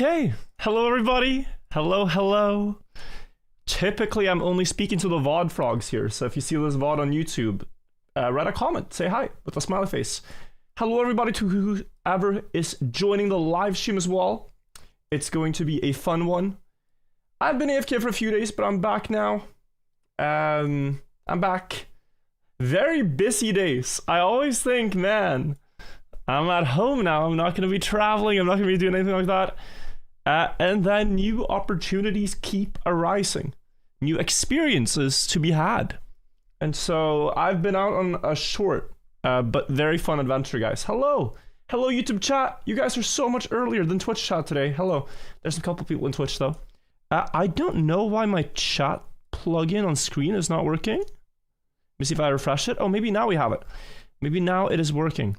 Okay, hello everybody. Hello. Typically, I'm only speaking to the VOD frogs here, so if you see this VOD on YouTube, write a comment, say hi with a smiley face. Hello everybody to whoever is joining the live stream as well. It's going to be a fun one. I've been AFK for a few days, but I'm back now. I'm back. Very busy days. I always think, man, I'm at home now. I'm not going to be traveling. I'm not going to be doing anything like that. And then new opportunities keep arising. New experiences to be had. And so I've been out on a short, but very fun adventure, guys. Hello. Hello, YouTube chat. You guys are so much earlier than Twitch chat today. Hello. There's a couple people in Twitch, though. I don't know why my chat plugin on screen is not working. Let me see if I refresh it. Oh, maybe now we have it. Maybe now it is working.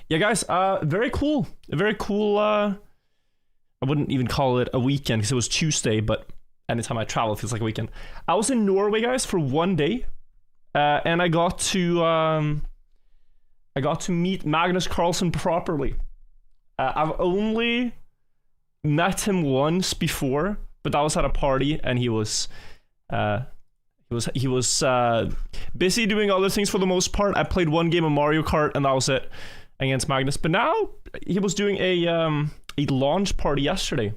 Yeah, guys, very cool. Very cool, I wouldn't even call it a weekend because it was Tuesday, but anytime I travel, it feels like a weekend. I was in Norway, guys, for one day, and I got to meet Magnus Carlsen properly. I've only met him once before, but that was at a party, and he was busy doing other things for the most part. I played one game of Mario Kart, and that was it against Magnus. But now he was doing a launch party yesterday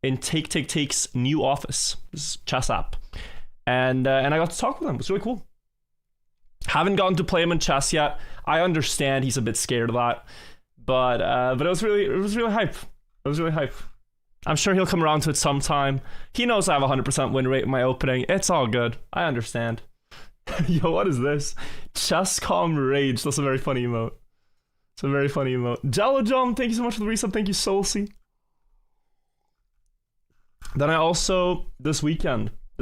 in Take's new office, this chess app, and I got to talk with him. It was really cool. Haven't gotten to play him in chess yet. I understand he's a bit scared of that, but it was really hype. It was really hype. I'm sure he'll come around to it sometime. He knows I have a 100% win rate in my opening. It's all good. I understand. Yo, what is this? Chesscom Rage. That's a very funny emote. It's a very funny emote. Jello Jump, thank you so much for the resub. Thank you, Solcy. Then I also, this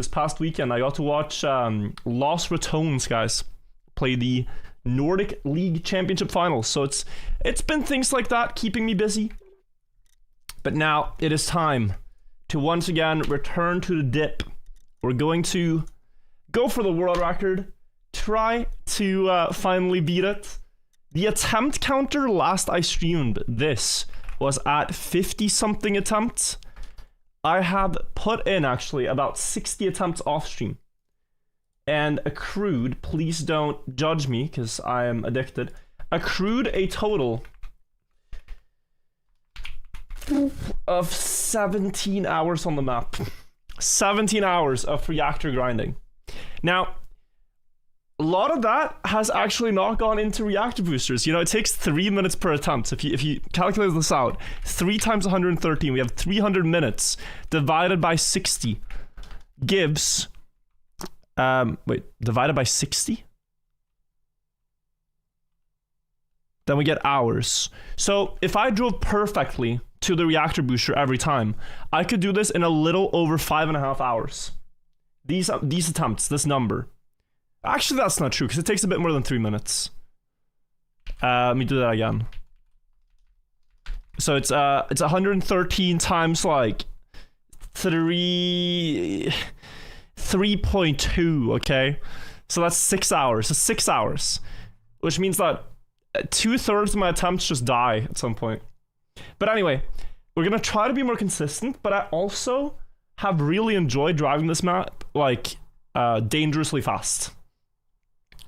past weekend, I got to watch Los Ratones, guys, play the Nordic League Championship Finals. So it's been things like that keeping me busy. But now it is time to once again return to the dip. We're going to go for the world record, try to finally beat it. The attempt counter last I streamed this was at 50-something attempts. I have put in actually about 60 attempts off stream. And accrued, please don't judge me because I am addicted, accrued a total of 17 hours on the map. 17 hours of reactor grinding. Now, a lot of that has actually not gone into reactor boosters. You know, it takes 3 minutes per attempt. If you calculate this out, 3 times 113, we have 300 minutes divided by 60 gives, divided by 60? Then we get hours. So if I drove perfectly to the reactor booster every time, I could do this in a little over 5.5 hours. These attempts, this number. Actually, that's not true because it takes a bit more than 3 minutes. Let me do that again. So it's 113 times like 3.2, okay? So that's 6 hours. So 6 hours, which means that 2/3 of my attempts just die at some point. But anyway, we're gonna try to be more consistent, but I also have really enjoyed driving this map like dangerously fast.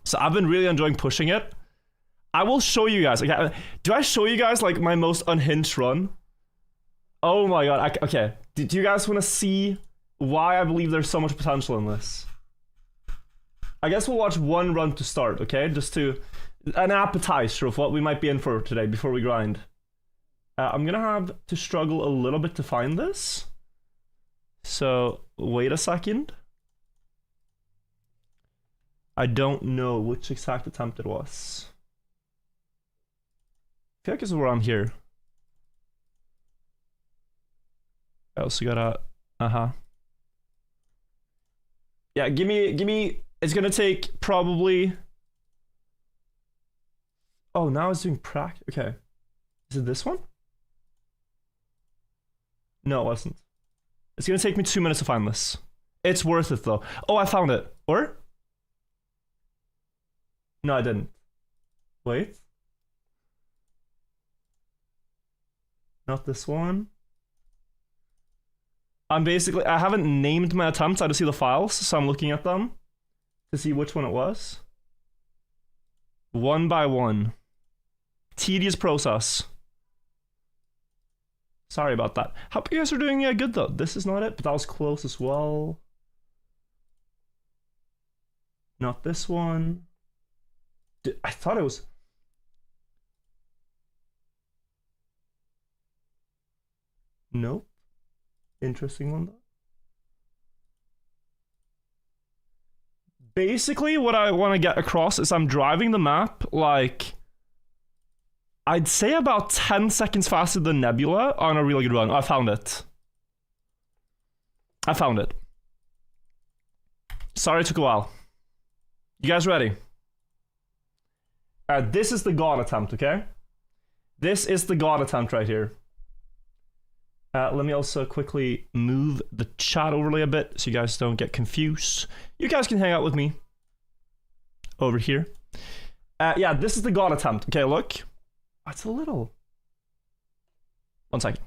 So I've been really enjoying pushing it. I will show you guys. Okay, do I show you guys like my most unhinged run? Oh my god. Okay. Do you guys want to see why I believe there's so much potential in this? I guess we'll watch one run to start, okay? Just to an appetizer of what we might be in for today before we grind. I'm gonna have to struggle a little bit to find this. So wait a second. I don't know which exact attempt it was. I feel like it's around here. I also got a yeah, give me it's gonna take probably. Oh, now it's doing practice. Okay. Is it this one? No, it wasn't. It's gonna take me 2 minutes to find this. It's worth it though. Oh, I found it. Or? No, I didn't. Wait. Not this one. I haven't named my attempts. I just see the files, so I'm looking at them to see which one it was. One by one. Tedious process. Sorry about that. Hope you guys are doing good though. This is not it, but that was close as well. Not this one. I thought it was... Nope. Interesting one though. Basically, what I want to get across is I'm driving the map like... I'd say about 10 seconds faster than Nebula on a really good run. I found it. I found it. Sorry it took a while. You guys ready? This is the God attempt, okay? This is the God attempt right here. Let me also quickly move the chat overlay a bit so you guys don't get confused. You guys can hang out with me over here. Yeah, this is the God attempt. Okay, look. It's a little... One second.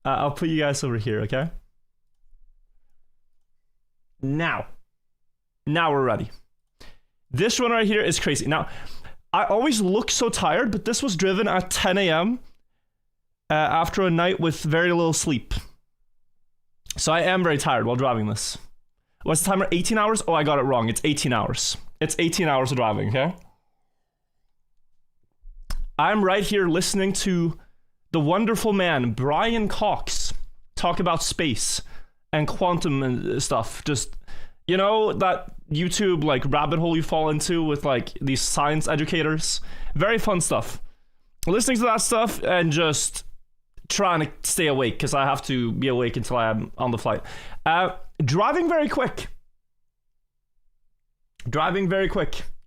I'll put you guys over here, okay? Now we're ready. This one right here is crazy. Now, I always look so tired, but this was driven at 10 a.m. After a night with very little sleep. So I am very tired while driving this. What's the timer? 18 hours? Oh, I got it wrong. It's 18 hours. It's 18 hours of driving, okay? I'm right here listening to the wonderful man, Brian Cox, talk about space and quantum and stuff. Just, you know, that YouTube, like, rabbit hole you fall into with, like, these science educators. Very fun stuff. Listening to that stuff and just trying to stay awake, because I have to be awake until I am on the flight. Driving very quick.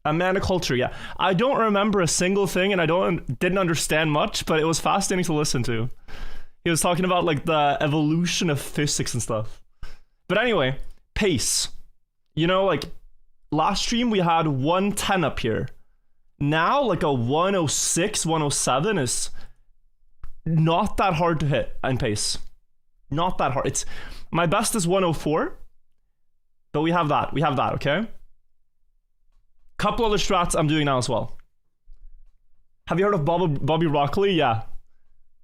A man of culture, yeah. I don't remember a single thing, and I didn't understand much, but it was fascinating to listen to. He was talking about, like, the evolution of physics and stuff. But anyway, pace. You know, like, last stream we had 110 up here. Now, like, a 106, 107 is not that hard to hit in pace. Not that hard. It's... My best is 104, but we have that, okay? Couple other strats I'm doing now as well. Have you heard of Bobby Broccoli? Yeah.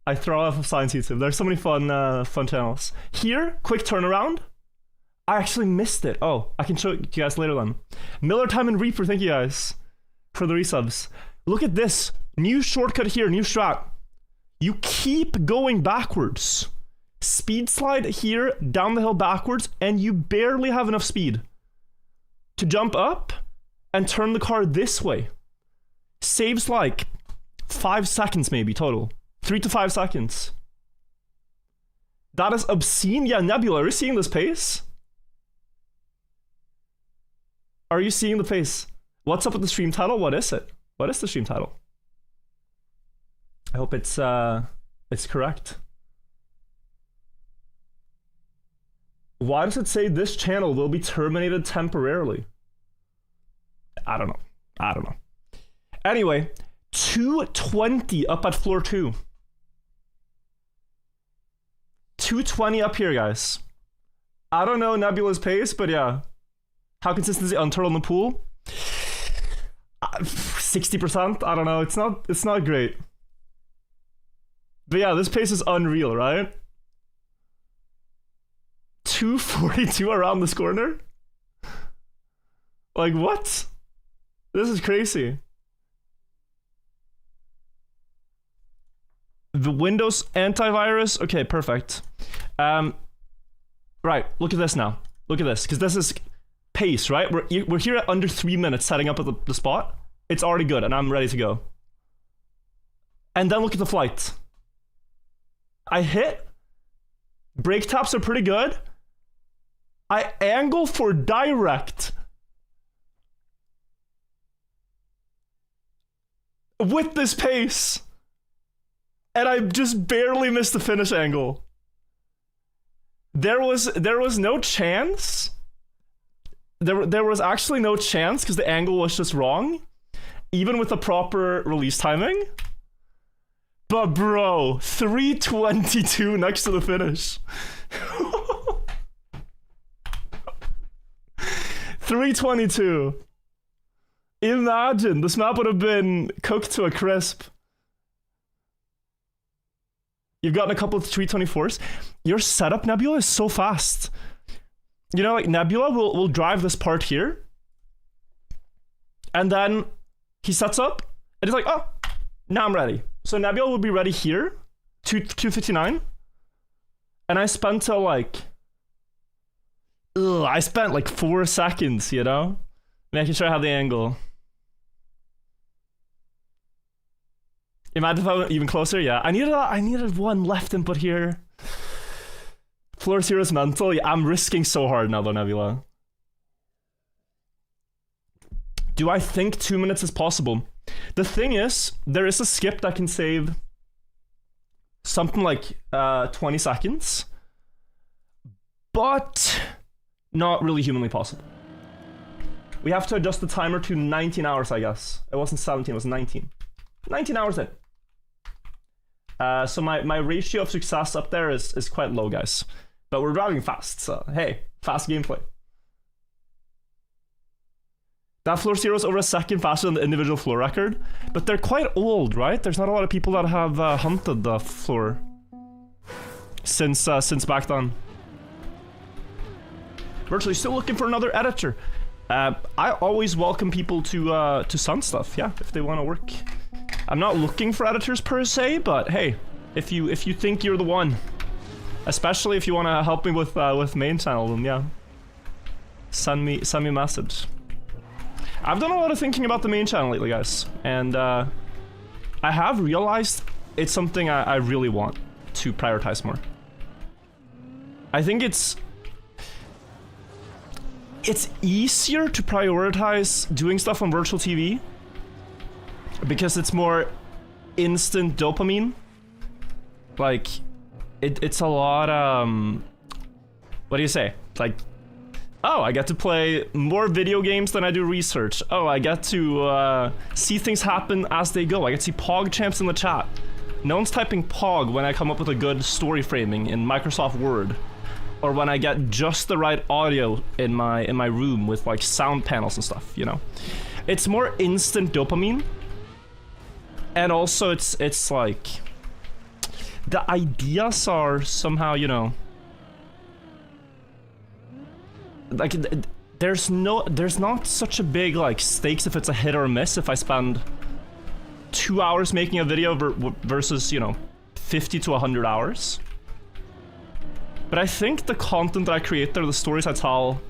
I throw off of Science YouTube. There's so many fun channels. Here, quick turnaround. I actually missed it. Oh, I can show you guys later then. Miller Time and Reaper, thank you guys for the resubs. Look at this. New shortcut here, new strat. You keep going backwards. Speed slide here, down the hill backwards, and you barely have enough speed to jump up and turn the car this way. Saves like 5 seconds maybe total. 3 to 5 seconds. That is obscene. Yeah, Nebula, are you seeing this pace? Are you seeing the pace? What's up with the stream title? What is it? What is the stream title? I hope it's correct. Why does it say this channel will be terminated temporarily? I don't know. Anyway, 220 up at floor 2. 220 up here, guys. I don't know Nebula's pace, but yeah. How consistent is it on Turtle in the Pool? 60%? I don't know. It's not great. But yeah, this pace is unreal, right? 242 around this corner? Like, what? This is crazy. The Windows antivirus? Okay, perfect. Right, look at this now. Look at this, because this is pace, right? We're here at under 3 minutes setting up at the spot. It's already good, and I'm ready to go. And then look at the flight. I hit. Brake taps are pretty good. I angle for direct. With this pace. And I just barely missed the finish angle. There was no chance. There was actually no chance because the angle was just wrong. even with the proper release timing. But bro, 3:22 next to the finish. 3:22. Imagine, this map would have been cooked to a crisp. You've gotten a couple of 3:24s. Your setup, Nebula, is so fast. You know, like Nebula will drive this part here. And then he sets up, and he's like, oh, now I'm ready. So Nebula will be ready here, 2:59. And I spent till like, I spent like 4 seconds, you know? Making sure I have the angle. Imagine if I went even closer, yeah. I needed one left input here. Floor 0 is mental. Yeah, I'm risking so hard now though, Nebula. Do I think 2 minutes is possible? The thing is, there is a skip that can save something like 20 seconds, but not really humanly possible. We have to adjust the timer to 19 hours, I guess. It wasn't 17, it was 19. 19 hours in. So my ratio of success up there is quite low, guys. But we're driving fast, so hey, fast gameplay. That floor 0 is over a second faster than the individual floor record, but they're quite old, right? There's not a lot of people that have hunted the floor since back then. Virtually still looking for another editor. I always welcome people to Sun stuff, yeah, if they want to work. I'm not looking for editors per se, but hey, if you think you're the one, especially if you want to help me with main channel, then yeah, send me a message. I've done a lot of thinking about the main channel lately, guys, and I have realized it's something I really want to prioritize more. I think it's easier to prioritize doing stuff on virtual TV because it's more instant dopamine. Like, it's a lot, what do you say? Like, oh, I get to play more video games than I do research. Oh, I get to see things happen as they go. I get to see Pog champs in the chat. No one's typing Pog when I come up with a good story framing in Microsoft Word, or when I get just the right audio in my room with like sound panels and stuff. You know, it's more instant dopamine, and also it's like the ideas are somehow, you know, like there's not such a big like stakes if it's a hit or a miss if I spend 2 hours making a video versus, you know, 50 to 100 hours. But I think the content that I create there, the stories I tell,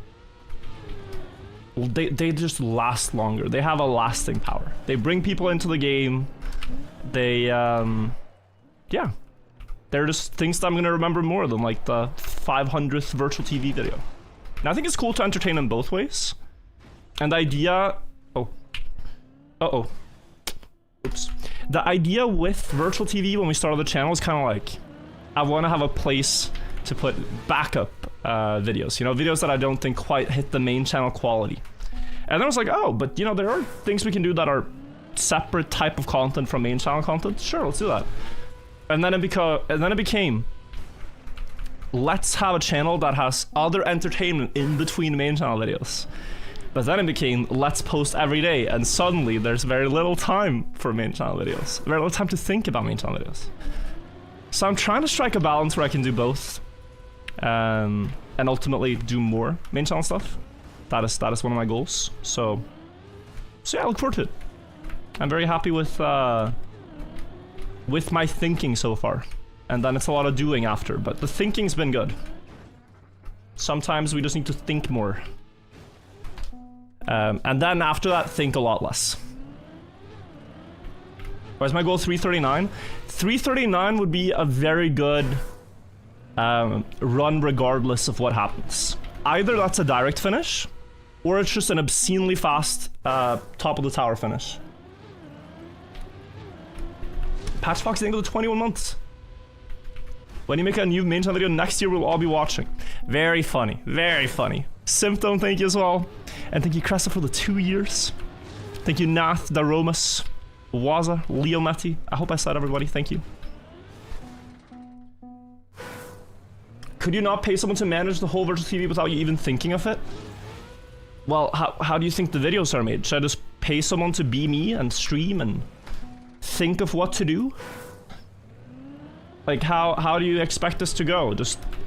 they just last longer. They have a lasting power. They bring people into the game. They yeah, they're just things that I'm gonna remember more than like the 500th virtual TV video. And I think it's cool to entertain in both ways. And the idea... Oh. Uh-oh. Oops. The idea with virtual TV when we started the channel is kind of like, I want to have a place to put backup videos. You know, videos that I don't think quite hit the main channel quality. And then I was like, oh, but you know, there are things we can do that are separate type of content from main channel content. Sure, let's do that. And then it became... let's have a channel that has other entertainment in between main channel videos. But then it became, let's post every day, and suddenly there's very little time for main channel videos. Very little time to think about main channel videos. So I'm trying to strike a balance where I can do both, and ultimately do more main channel stuff. That is one of my goals. So yeah, I look forward to it. I'm very happy with my thinking so far. And then it's a lot of doing after, but the thinking's been good. Sometimes we just need to think more. And then after that, think a lot less. Where's my goal? 339? 339 would be a very good run regardless of what happens. Either that's a direct finish, or it's just an obscenely fast top of the tower finish. Patchbox didn't go to 21 months. When you make a new main channel video next year, we'll all be watching. Very funny, very funny. Symptom, thank you as well. And thank you, Cressa, for the 2 years. Thank you, Nath, Daromus, Waza, Leometi. I hope I said everybody. Thank you. Could you not pay someone to manage the whole virtual TV without you even thinking of it? Well, how do you think the videos are made? Should I just pay someone to be me and stream and think of what to do? Like, how do you expect this to go?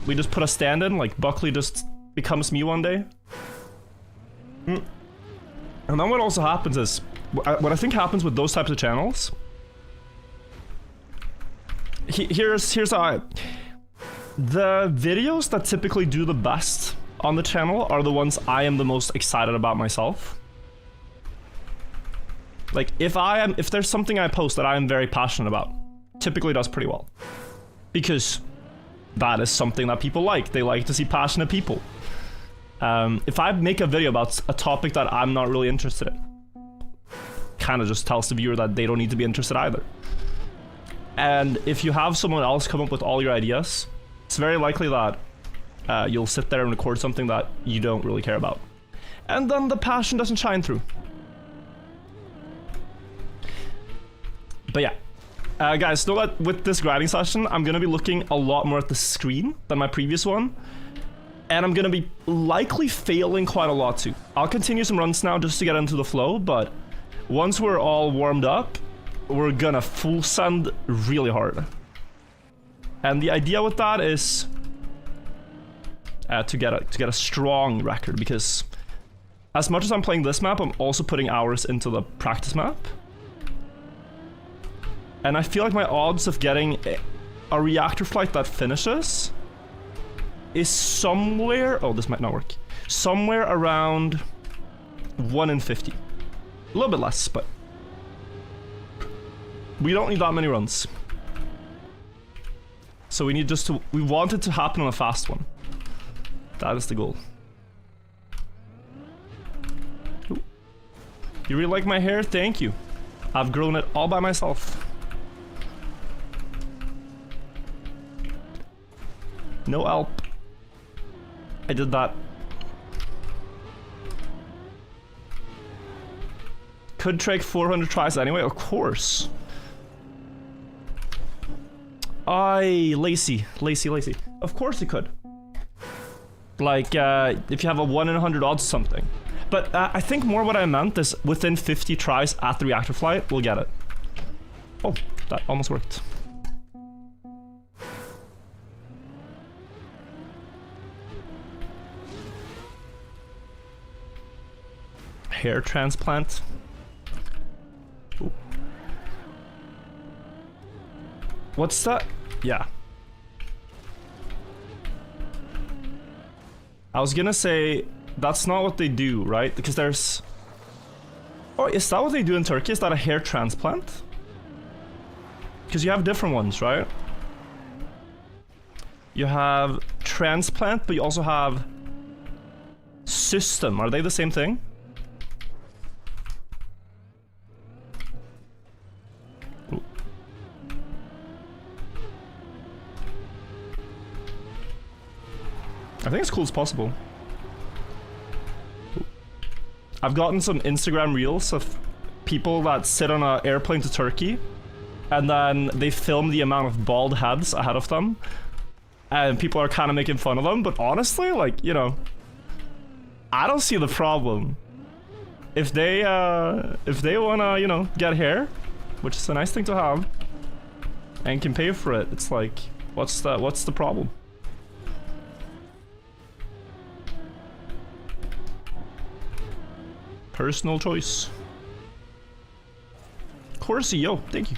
We just put a stand in, like Buckley just becomes me one day? And then what also happens is, what I think happens with those types of channels, here's how the videos that typically do the best on the channel are the ones I am the most excited about myself. Like, if there's something I post that I am very passionate about, typically does pretty well. Because that is something that people like. They like to see passionate people. If I make a video about a topic that I'm not really interested in, kind of just tells the viewer that they don't need to be interested either. And if you have someone else come up with all your ideas, it's very likely that you'll sit there and record something that you don't really care about. And then the passion doesn't shine through. But yeah. Guys, know that with this grinding session, I'm gonna be looking a lot more at the screen than my previous one. And I'm gonna be likely failing quite a lot too. I'll continue some runs now just to get into the flow, but once we're all warmed up, we're gonna full send really hard. And the idea with that is to get a strong record, because as much as I'm playing this map, I'm also putting hours into the practice map. And I feel like my odds of getting a reactor flight that finishes is somewhere... Oh, this might not work. Somewhere around 1 in 50. A little bit less, but... we don't need that many runs. So we need just to... we want it to happen on a fast one. That is the goal. Ooh. You really like my hair? Thank you. I've grown it all by myself. No help. I did that. Could take 400 tries anyway, of course. Lacy. Of course you could. Like, if you have a 1 in 100 odds or something. But I think more what I meant is within 50 tries at the reactor flight, we'll get it. Oh, that almost worked. Hair transplant. Ooh. What's that? Yeah. I was gonna say, that's not what they do, right? Because there's... oh, is that what they do in Turkey? Is that a hair transplant? Because you have different ones, right? You have transplant, but you also have system. Are they the same thing? I think it's cool as possible. I've gotten some Instagram reels of people that sit on an airplane to Turkey and then they film the amount of bald heads ahead of them and people are kind of making fun of them, but honestly, like, you know, I don't see the problem. If they wanna, you know, get hair, which is a nice thing to have, and can pay for it, it's like, what's the problem? Personal choice. Corsi, yo, thank you.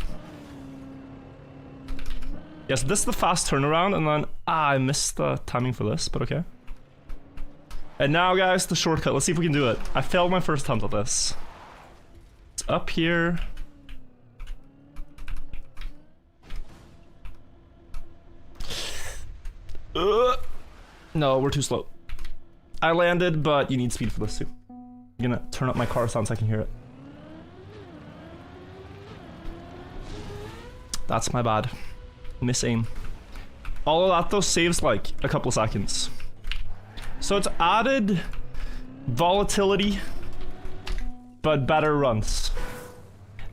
Yes, this is the fast turnaround, and then I missed the timing for this, but okay. And now, guys, the shortcut. Let's see if we can do it. I failed my first attempt at this. It's up here. No, we're too slow. I landed, but you need speed for this too. I'm gonna turn up my car sound so I can hear it. That's my bad. Miss aim. All of that though saves like a couple seconds. So it's added volatility, but better runs.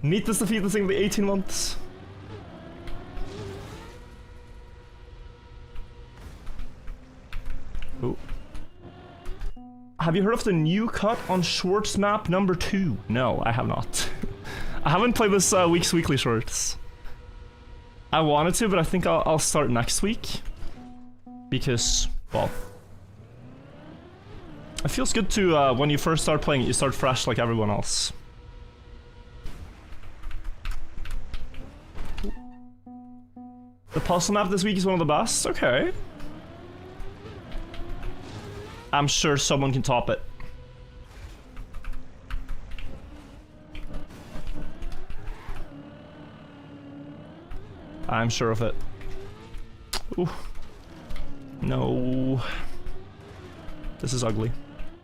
Meet this defeat this thing the 18 months. Ooh. Have you heard of the new cut on Shorts map number 2? No, I have not. I haven't played this week's weekly shorts. I wanted to, but I think I'll start next week. Because, well, it feels good to, when you first start playing it, you start fresh like everyone else. The puzzle map this week is one of the best? Okay. I'm sure someone can top it. I'm sure of it. Ooh. No. This is ugly.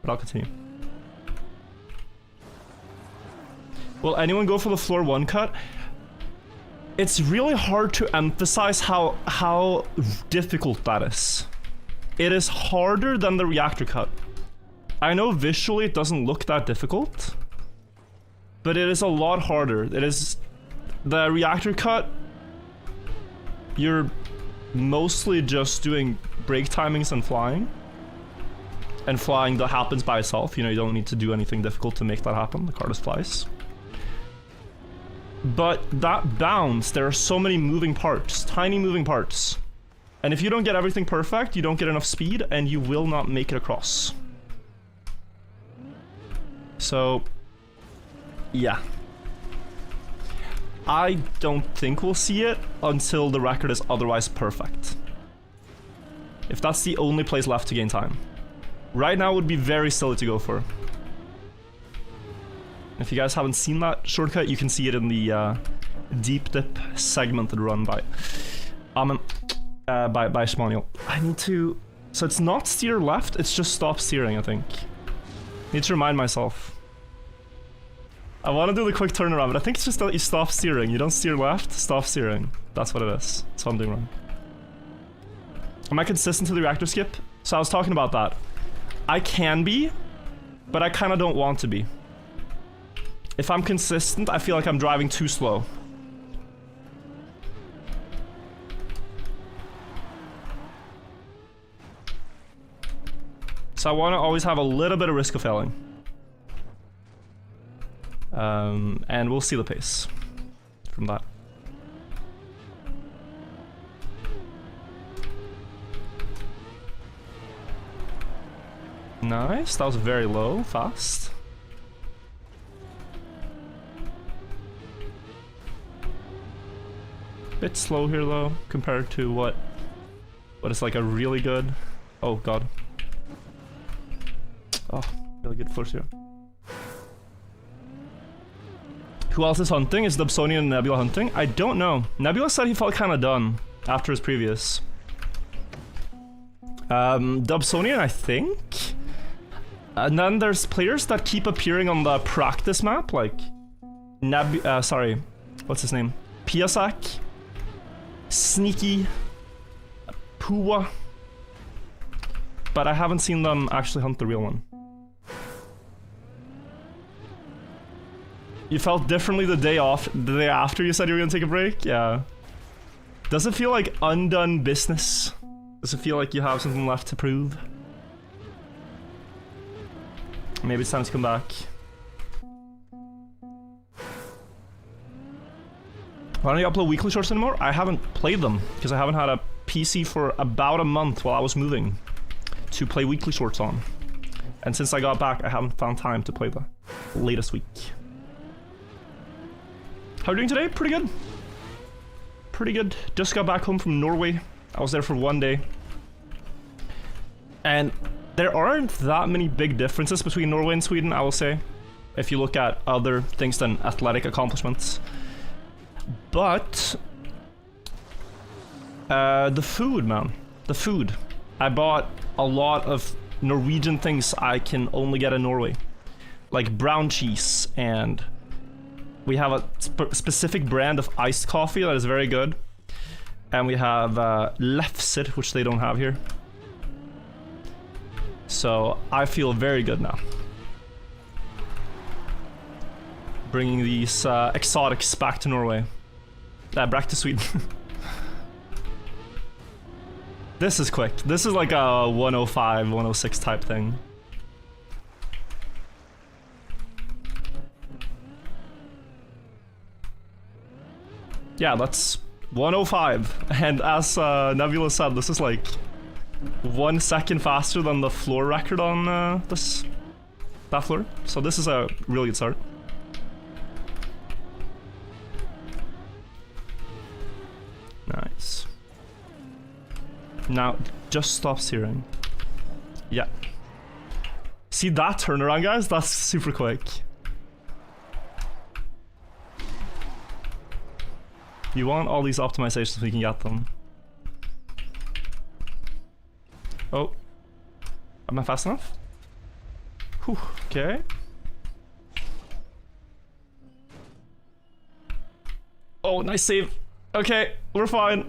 But I'll continue. Will anyone go for the floor 1 cut? It's really hard to emphasize how difficult that is. It is harder than the reactor cut. I know visually it doesn't look that difficult, but it is a lot harder. It is the reactor cut. You're mostly just doing brake timings and flying. And flying that happens by itself. You know, you don't need to do anything difficult to make that happen. The car just flies. But that bounce, there are so many moving parts, tiny moving parts. And if you don't get everything perfect, you don't get enough speed, and you will not make it across. So, yeah. I don't think we'll see it until the record is otherwise perfect. If that's the only place left to gain time. Right now would be very silly to go for. If you guys haven't seen that shortcut, you can see it in the deep dip segmented run by Schmaniel. I need to... So it's not steer left, it's just stop steering, I think. Need to remind myself. I want to do the quick turnaround, but I think it's just that you stop steering. You don't steer left, stop steering. That's what it is. That's what I'm doing wrong. Am I consistent to the reactor skip? So I was talking about that. I can be, but I kind of don't want to be. If I'm consistent, I feel like I'm driving too slow. So I want to always have a little bit of risk of failing. And we'll see the pace from that. Nice, that was very low, fast. Bit slow here though, compared to what is like a really good... Oh god. Oh, really good force here. Who else is hunting? Is Dubsonian and Nebula hunting? I don't know. Nebula said he felt kind of done after his previous. Dubsonian, I think? And then there's players that keep appearing on the practice map, like... sorry, what's his name? Piasak, Sneaky, Pua. But I haven't seen them actually hunt the real one. You felt differently the day after you said you were gonna take a break? Yeah. Does it feel like undone business? Does it feel like you have something left to prove? Maybe it's time to come back. Why don't you upload weekly shorts anymore? I haven't played them because I haven't had a PC for about a month while I was moving to play weekly shorts on. And since I got back, I haven't found time to play the latest week. How are you doing today? Pretty good. Pretty good. Just got back home from Norway. I was there for 1 day. And there aren't that many big differences between Norway and Sweden, I will say, if you look at other things than athletic accomplishments. But the food, man. The food. I bought a lot of Norwegian things I can only get in Norway. Like brown cheese, and we have a specific brand of iced coffee that is very good. And we have lefser, which they don't have here. So I feel very good now. Bringing these exotics back to Norway. Back to Sweden. This is quick. This is like a 105, 106 type thing. Yeah, that's 105. And as Nebula said, this is like 1 second faster than the floor record on that floor. So this is a really good start. Nice. Now, just stop steering. Yeah. See that turnaround, guys? That's super quick. You want all these optimizations so we can get them. Oh. Am I fast enough? Whew, okay. Oh, nice save. Okay, we're fine.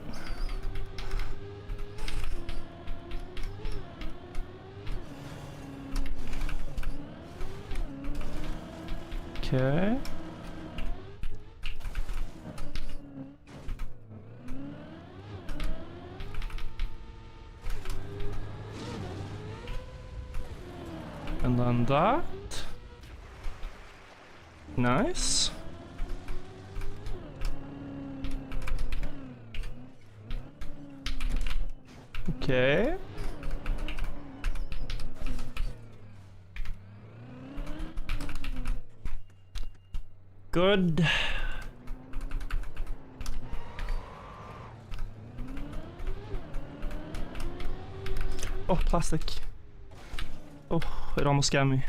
Okay. And then that. Nice. Okay. Good. Oh, plastic. Oh, it almost got me.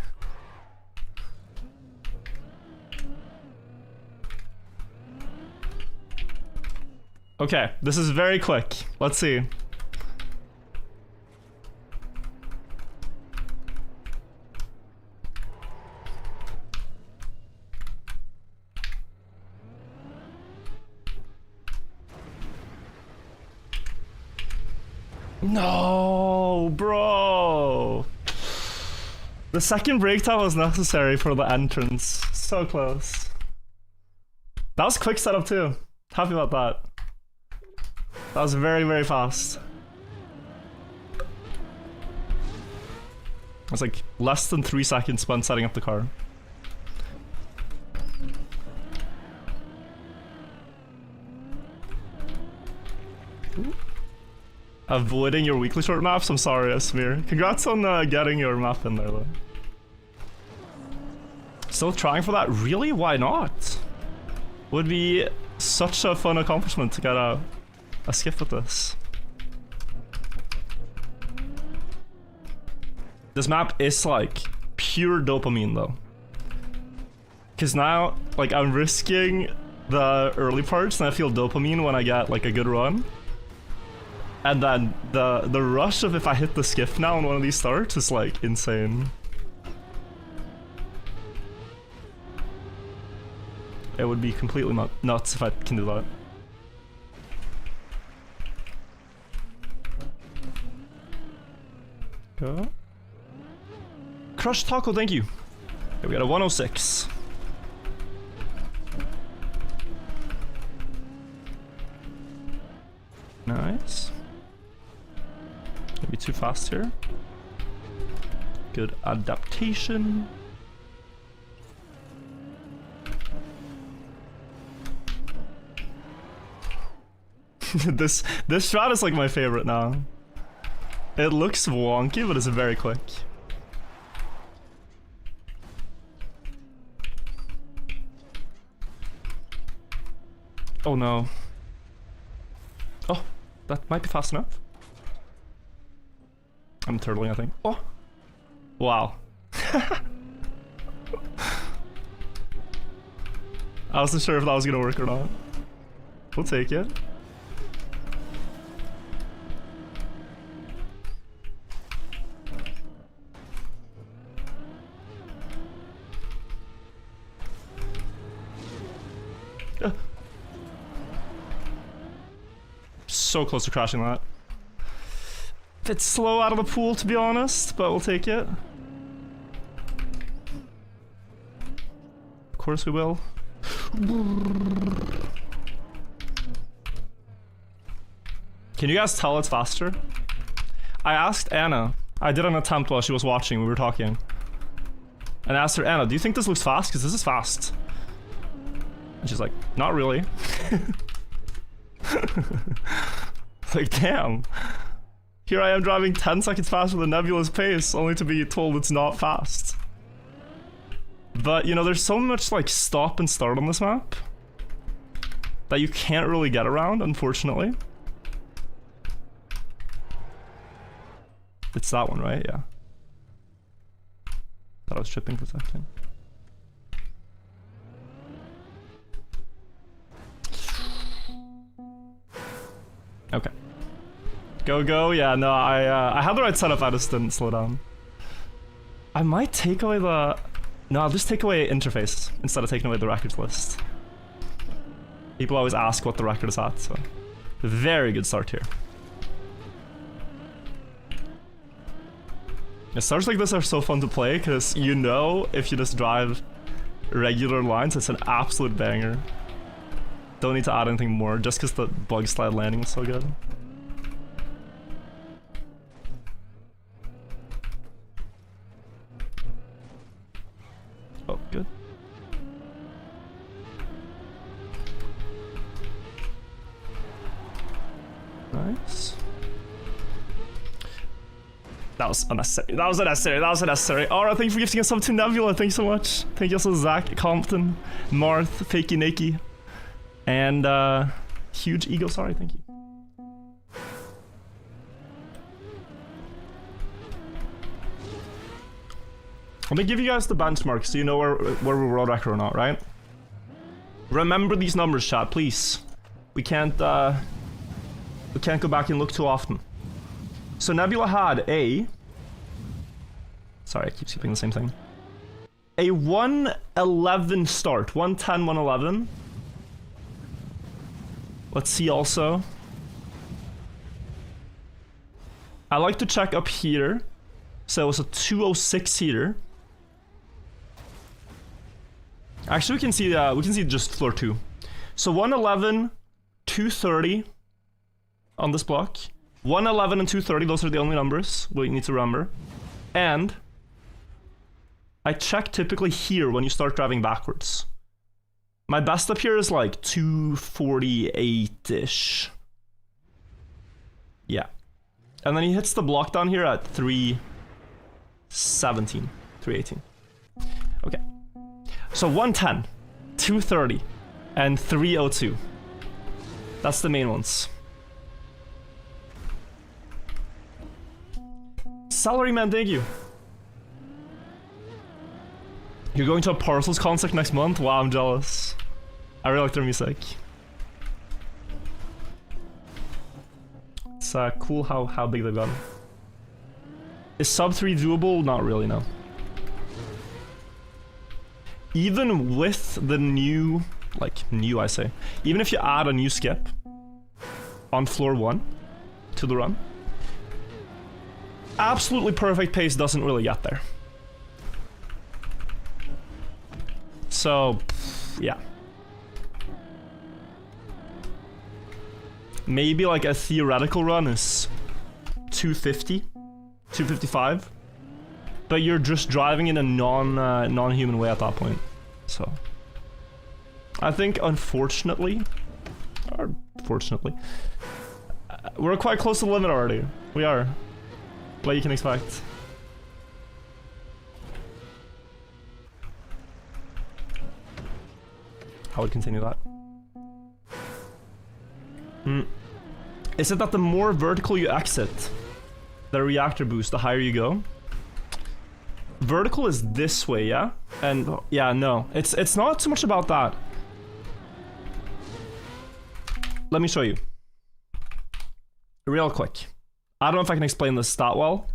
Okay, this is very quick. Let's see. No, bro. The second brake time was necessary for the entrance. So close. That was quick setup too. Happy about that. That was very, very fast. It was like less than 3 seconds spent setting up the car. Ooh. Avoiding your weekly short maps? I'm sorry, Asmir. Congrats on getting your map in there, though. Still trying for that? Really? Why not? Would be such a fun accomplishment to get a skip with this. This map is like pure dopamine, though. Because now, like, I'm risking the early parts and I feel dopamine when I get like a good run. And then the rush of if I hit the skiff now on one of these starts is like insane. It would be completely nuts if I can do that. Go. Crushed taco, thank you. Okay, we got a 106. Nice. Maybe too fast here. Good adaptation. This strat is like my favorite now. It looks wonky, but it's very quick. Oh no. Oh, that might be fast enough. I'm turtling, I think. Oh! Wow. I wasn't sure if that was gonna work or not. We'll take it. So close to crashing that. Bit slow out of the pool, to be honest, but we'll take it. course we will. Can you guys tell it's faster? I asked Anna. I did an attempt while she was watching. We were talking. And I asked her, Anna, do you think this looks fast? Because this is fast. And she's like, not really. Like, damn. Here I am driving 10 seconds faster than Nebula's pace, only to be told it's not fast. But, you know, there's so much, like, stop and start on this map that you can't really get around, unfortunately. It's that one, right? Yeah. Thought I was tripping for a second. Okay. Go, go. Yeah, no, I had the right setup, I just didn't slow down. I might take away the... No, I'll just take away interface instead of taking away the records list. People always ask what the record is at, so... Very good start here. Yeah, starts like this are so fun to play, because you know if you just drive regular lines, it's an absolute banger. Don't need to add anything more, just because the bug slide landing is so good. Oh, good. Nice. That was unnecessary. That was unnecessary. That was unnecessary. Alright, thank you for gifting us sub to Nebula. Thank you so much. Thank you also Zach, Compton, Marth, Fakey Nakey, and Huge Ego. Sorry, thank you. Let me give you guys the benchmark so you know where we're world record or not, right? Remember these numbers, chat, please. We can't go back and look too often. So Nebula had a... Sorry, I keep skipping the same thing. A 111 start. 110, 111. Let's see also. I like to check up here. So it was a 206 here. Actually, we can see just floor 2. So 111, 230 on this block. 111 and 230, those are the only numbers we need to remember. And I check typically here when you start driving backwards. My best up here is like 248-ish. Yeah. And then he hits the block down here at 317, 318. Okay. So 110, 230, and 302. That's the main ones. Salary man, thank you. You're going to a Parcels concert next month? Wow, I'm jealous. I really like their music. It's cool how big they've gotten. Is sub 3 doable? Not really, no. Even with the new, I say, even if you add a new skip on floor 1 to the run, absolutely perfect pace doesn't really get there. So, yeah. Maybe like a theoretical run is 250, 255, but you're just driving in a non-human way at that point. So, I think unfortunately, or fortunately, we're quite close to the limit already. We are. What you can expect. I would continue that. Is it that the more vertical you exit the reactor boost, the higher you go? Vertical is this way, yeah? And yeah, no, it's not so much about that. Let me show you. Real quick. I don't know if I can explain this that well,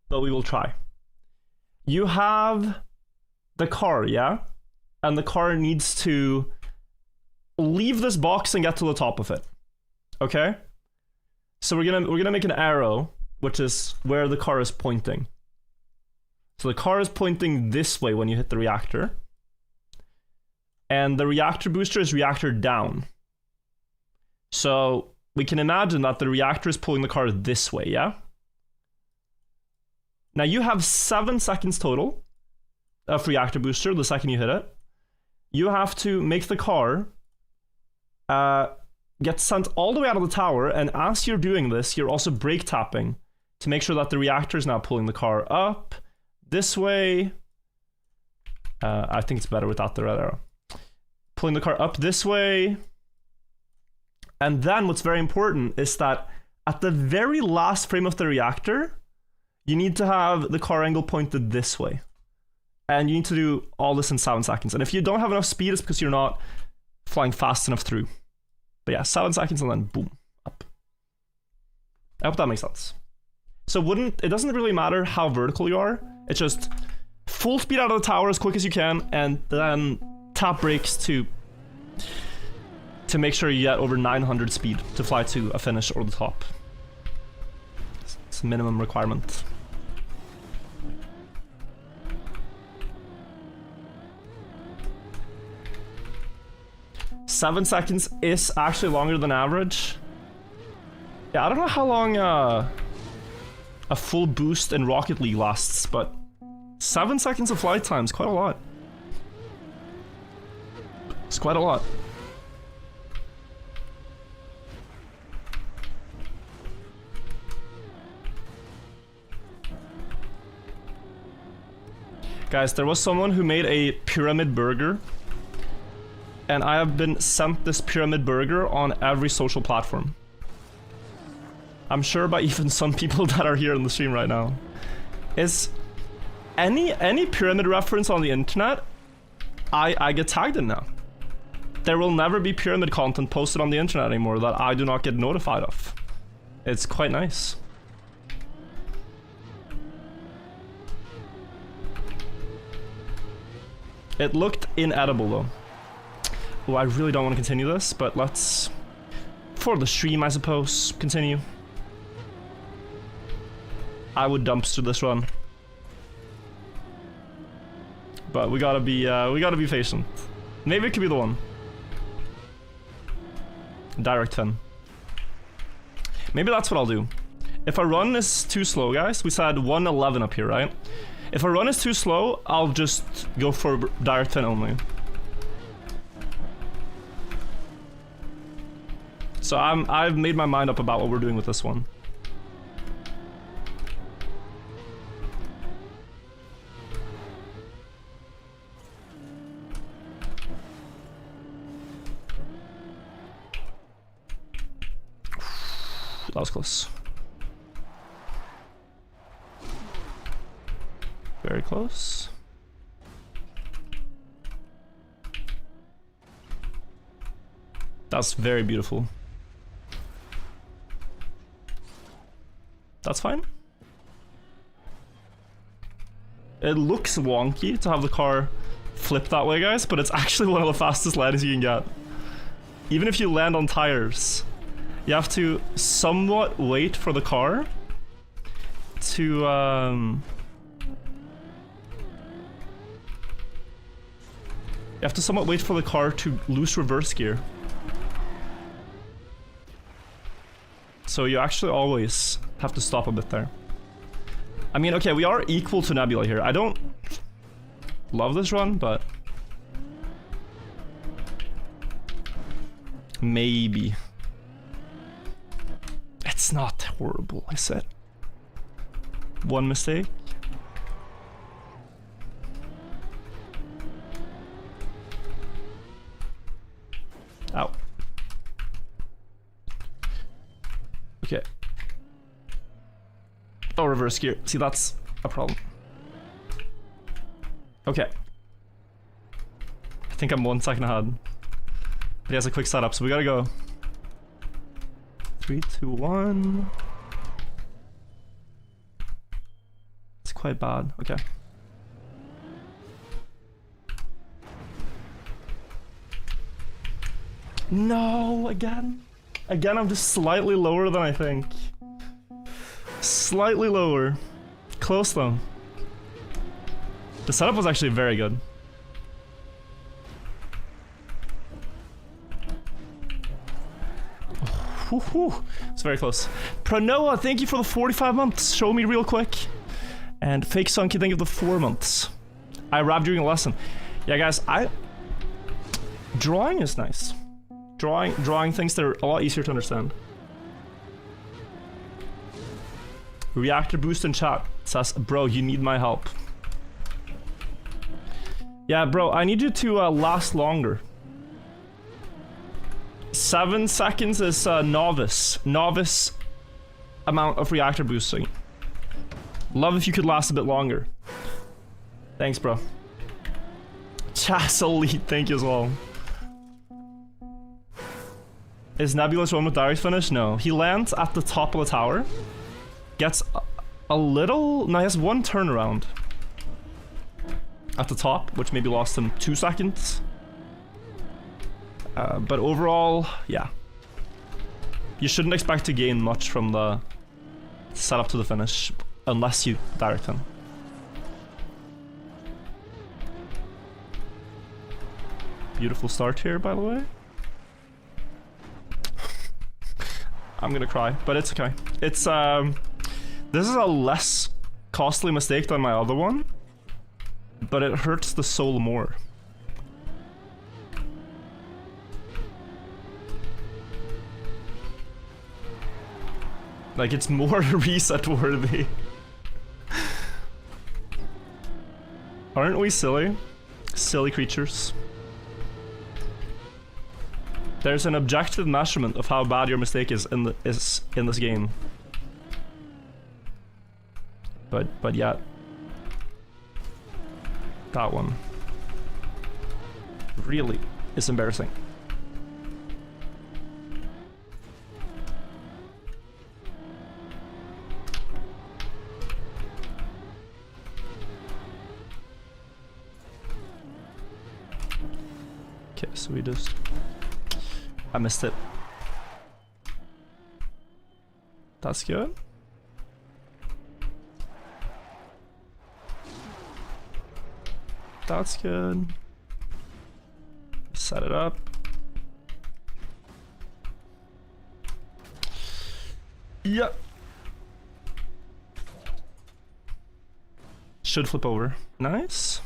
but we will try. You have the car, yeah? And the car needs to leave this box and get to the top of it. Okay? So we're gonna make an arrow, which is where the car is pointing. So the car is pointing this way when you hit the reactor. And the reactor booster is reactor down. So we can imagine that the reactor is pulling the car this way, yeah? Now you have 7 seconds total of reactor booster the second you hit it. You have to make the car get sent all the way out of the tower, and as you're doing this, you're also brake tapping to make sure that the reactor is now pulling the car up this way. I think it's better without the red arrow. Pulling the car up this way. And then what's very important is that at the very last frame of the reactor, you need to have the car angle pointed this way. And you need to do all this in 7 seconds. And if you don't have enough speed, it's because you're not flying fast enough through. But yeah, 7 seconds and then boom, up. I hope that makes sense. So it doesn't really matter how vertical you are. It's just full speed out of the tower as quick as you can, and then tap brakes to make sure you get over 900 speed to fly to a finish or the top. It's a minimum requirement. Seven seconds is actually longer than average. Yeah, I don't know how long a full boost in Rocket League lasts, but 7 seconds of flight time is quite a lot. It's quite a lot. Guys, there was someone who made a pyramid burger, and I have been sent this pyramid burger on every social platform. I'm sure by even some people that are here in the stream right now. Is any pyramid reference on the internet, I get tagged in now. There will never be pyramid content posted on the internet anymore that I do not get notified of. It's quite nice. It looked inedible though. Oh, I really don't want to continue this, but let's, for the stream I suppose, continue. I would dumpster this run, but we gotta be patient. Maybe it could be the one. Direct fin. Maybe that's what I'll do. If a run is too slow, guys, we said 111 up here, right? If a run is too slow, I'll just go for direct fin only. So I've made my mind up about what we're doing with this one. That was close. Very close. That's very beautiful. That's fine. It looks wonky to have the car flip that way, guys, but it's actually one of the fastest landings you can get. Even if you land on tires, you have to somewhat wait for the car to you have to somewhat wait for the car to lose reverse gear. So you actually always have to stop a bit there. I mean, okay, we are equal to Nebula here. I don't love this run, but maybe. It's not horrible, I said. One mistake. Ow. Okay. Oh, reverse gear. See, that's a problem. Okay. I think I'm 1 second ahead. But he has a quick setup, so we gotta go. 3, 2, 1. It's quite bad. Okay. No, again. Again, I'm just slightly lower than I think. Slightly lower. Close though. The setup was actually very good. Whew, whew. It's very close. Pronoa, thank you for the 45 months. Show me real quick. And Fake Sunky, thank you for the 4 months. I rapped during a lesson. Yeah, guys, drawing is nice. Drawing things that are a lot easier to understand. Reactor boost in chat says, bro, you need my help. Yeah, bro, I need you to last longer. 7 seconds is novice amount of reactor boosting. Love if you could last a bit longer. Thanks, bro. Chas Elite, thank you as well. Is Nebulous one with Darius finish? No. He lands at the top of the tower. Gets a little... No, he has 1 turnaround. At the top, which maybe lost him 2 seconds. But overall, yeah. You shouldn't expect to gain much from the setup to the finish. Unless you direct him. Beautiful start here, by the way. I'm gonna cry, but it's okay. It's, this is a less costly mistake than my other one. But it hurts the soul more. Like, it's more reset worthy. Aren't we silly? Silly creatures. There's an objective measurement of how bad your mistake is in this game. But yeah. That one really is embarrassing. Okay, so we just... I missed it. That's good. That's good. Set it up. Yep. Should flip over. Nice.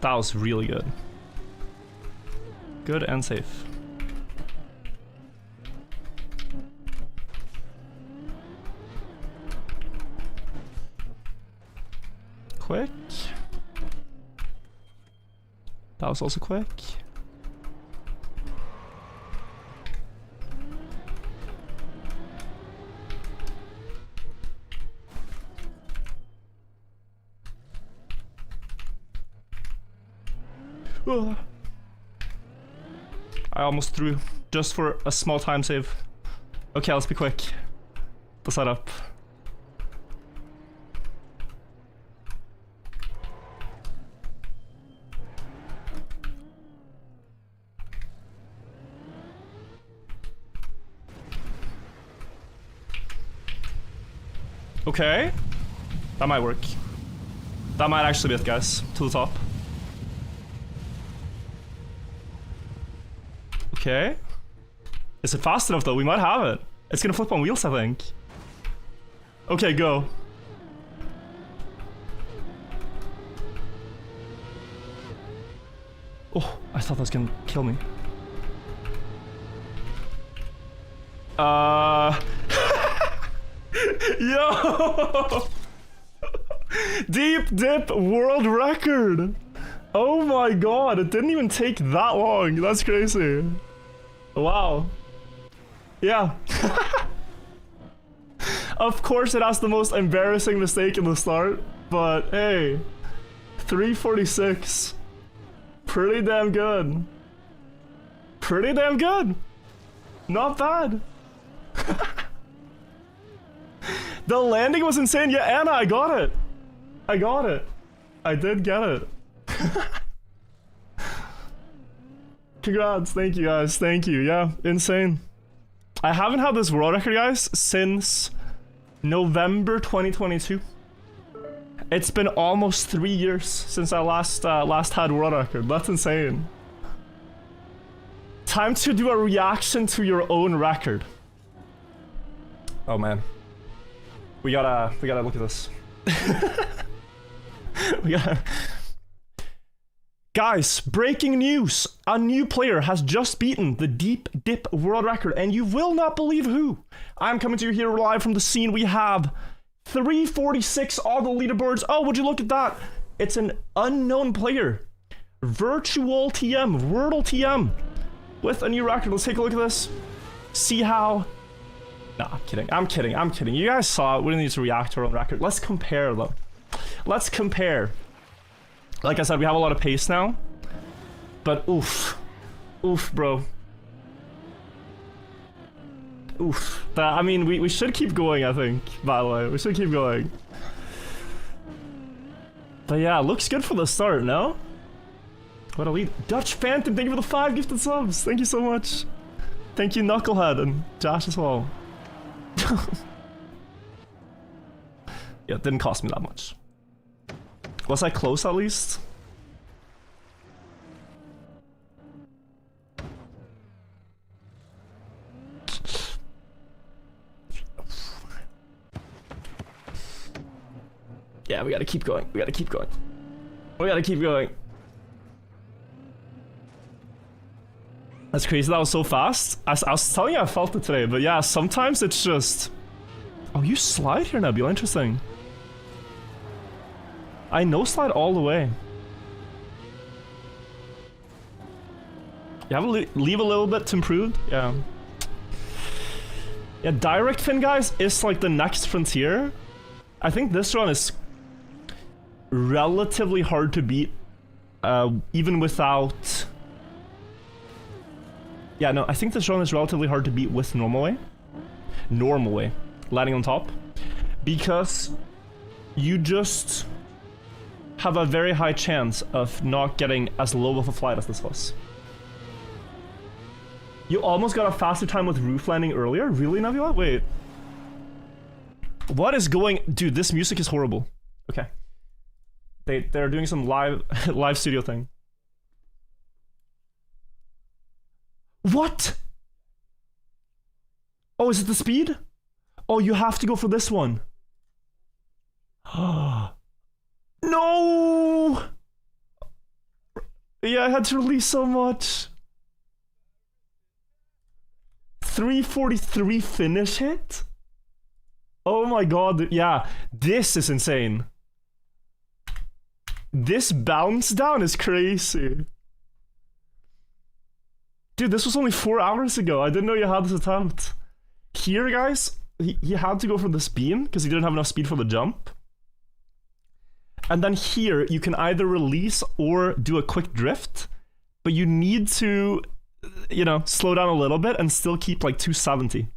That was really good. Good and safe. Quick. That was also quick. I almost threw just for a small time save. Okay, let's be quick. The setup. Okay. That might work. That might actually be it, guys. To the top. Okay. Is it fast enough though? We might have it. It's gonna flip on wheels, I think. Okay, go. Oh, I thought that was gonna kill me. Yo! Deep dip world record! Oh my god, it didn't even take that long. That's crazy. Wow. Yeah. Of course it has the most embarrassing mistake in the start, but hey. 346. Pretty damn good. Pretty damn good. Not bad. The landing was insane. Yeah, Anna, I got it. I got it. I did get it. Congrats. Thank you, guys. Thank you. Yeah, insane. I haven't had this world record, guys, since November 2022. It's been almost 3 years since I last had world record. That's insane. Time to do a reaction to your own record. Oh man. We gotta look at this. we gotta... Guys, breaking news! A new player has just beaten the Deep Dip world record, and you will not believe who. I'm coming to you here live from the scene. We have 346 on the leaderboards. Oh, would you look at that? It's an unknown player. Virtual TM, Wordle TM, with a new record. Let's take a look at this. See how... Nah, I'm kidding. I'm kidding. I'm kidding. You guys saw it. We didn't need to react to our own record. Let's compare, though. Let's compare. Like I said, we have a lot of pace now. But oof. Oof, bro. Oof. I mean, we should keep going, I think, by the way. We should keep going. But yeah, looks good for the start, no? What a lead. Dutch Phantom, thank you for the 5 gifted subs. Thank you so much. Thank you, Knucklehead, and Josh as well. Yeah, it didn't cost me that much. Was I close at least? Yeah, we gotta keep going. We gotta keep going. We gotta keep going. That's crazy. That was so fast. I was telling you I felt it today, but yeah, sometimes it's just... Oh, you slide here, Nebula. Interesting. I no slide all the way. You have to leave a little bit to improve. Yeah. Yeah, direct fin, guys, is like the next frontier. I think this run is relatively hard to beat, even without... Yeah, no, I think this run is relatively hard to beat with normal way. Normal way. Landing on top. Because you just have a very high chance of not getting as low of a flight as this was. You almost got a faster time with roof landing earlier? Really, Nebula? Wait. What is going... Dude, this music is horrible. Okay. They're doing some live studio thing. What? Oh, is it the speed? Oh, you have to go for this one. No! Yeah, I had to release so much. 343 finish hit? Oh my god, yeah, this is insane. This bounce down is crazy. Dude, this was only 4 hours ago. I didn't know you had this attempt. Here, guys, he had to go for this beam because he didn't have enough speed for the jump. And then here, you can either release or do a quick drift, but you need to, you know, slow down a little bit and still keep like 270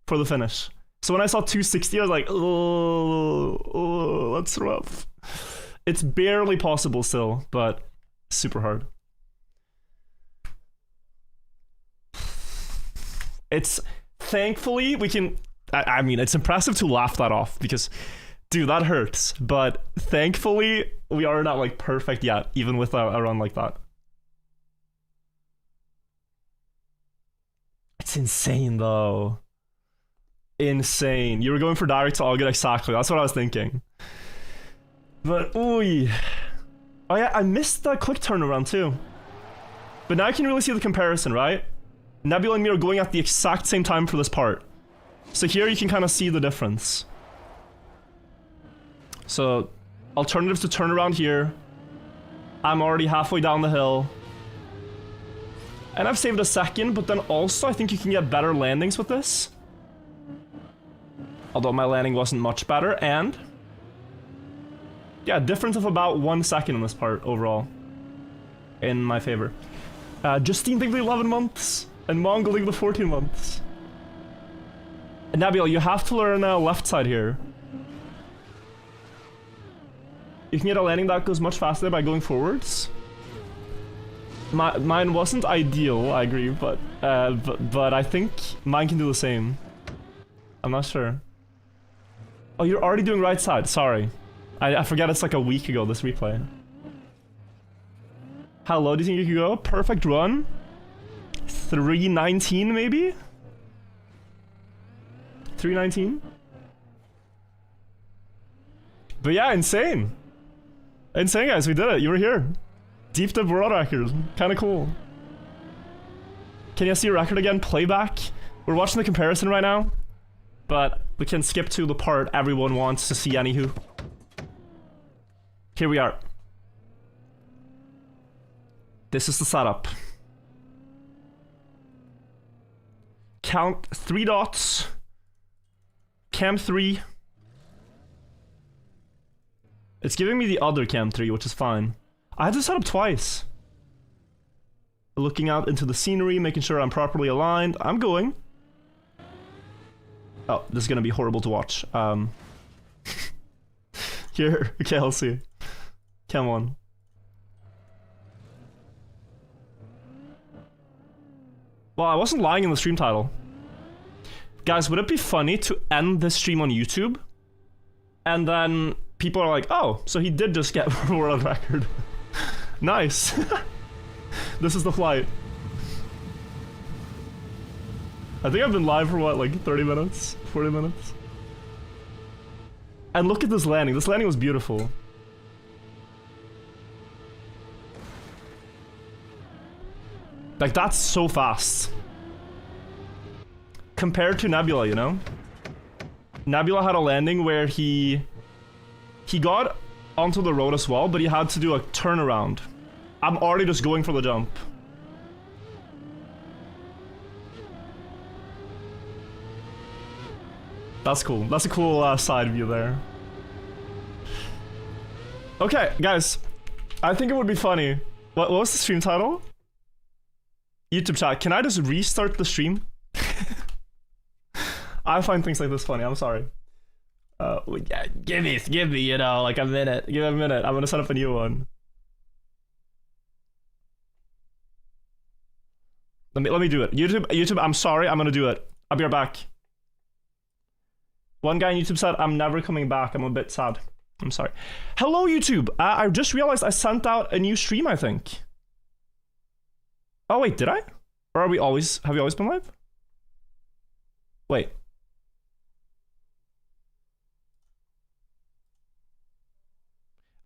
for the finish. So when I saw 260, I was like, oh, that's rough. It's barely possible still, but super hard. It's, thankfully, we can, I mean, it's impressive to laugh that off because, dude, that hurts. But thankfully, we are not like perfect yet, even with a run like that. It's insane though. Insane. You were going for direct to all good, exactly. That's what I was thinking. But, ooh. Oh yeah, I missed that quick turnaround too. But now I can really see the comparison, right? Nebula and me are going at the exact same time for this part. So here you can kind of see the difference. So, alternatives to turn around here. I'm already halfway down the hill. And I've saved a second, but then also I think you can get better landings with this. Although my landing wasn't much better, and... yeah, difference of about 1 second in this part overall. In my favor. Justine, thank you for the 11 months. And Mongol, thank you for the 14 months. And Nebula, you have to learn left side here. You can get a landing that goes much faster by going forwards. Mine wasn't ideal, I agree, but I think mine can do the same. I'm not sure. Oh, you're already doing right side. Sorry. I forget it's like a week ago, this replay. How low do you think you could go? Perfect run? 319 maybe? 319? But yeah, insane. Insane, guys, we did it. You were here. Deep dip world record. Kinda cool. Can you see your record again? Playback? We're watching the comparison right now, but we can skip to the part everyone wants to see anywho. Here we are. This is the setup. Count 3 dots. Cam 3. It's giving me the other cam 3, which is fine. I had to set up twice. Looking out into the scenery, making sure I'm properly aligned. I'm going. Oh, this is gonna be horrible to watch. Here, okay, I'll see. Cam 1. Well, I wasn't lying in the stream title. Guys, would it be funny to end this stream on YouTube? And then people are like, oh, so he did just get world record. Nice. This is the flight. I think I've been live for what, like 30 minutes? 40 minutes? And look at this landing. This landing was beautiful. Like, that's so fast. Compared to Nebula, you know? Nebula had a landing where he got onto the road as well, but he had to do a turnaround. I'm already just going for the jump. That's cool. That's a cool side view there. Okay, guys. I think it would be funny. What was the stream title? YouTube chat, can I just restart the stream? I find things like this funny, I'm sorry. Yeah, give me, you know, like a minute. Give it a minute, I'm gonna set up a new one. Let me do it. YouTube, I'm sorry, I'm gonna do it. I'll be right back. One guy on YouTube said, I'm never coming back. I'm a bit sad. I'm sorry. Hello, YouTube. I just realized I sent out a new stream, I think. Oh, wait, did I? Or have we always been live? Wait.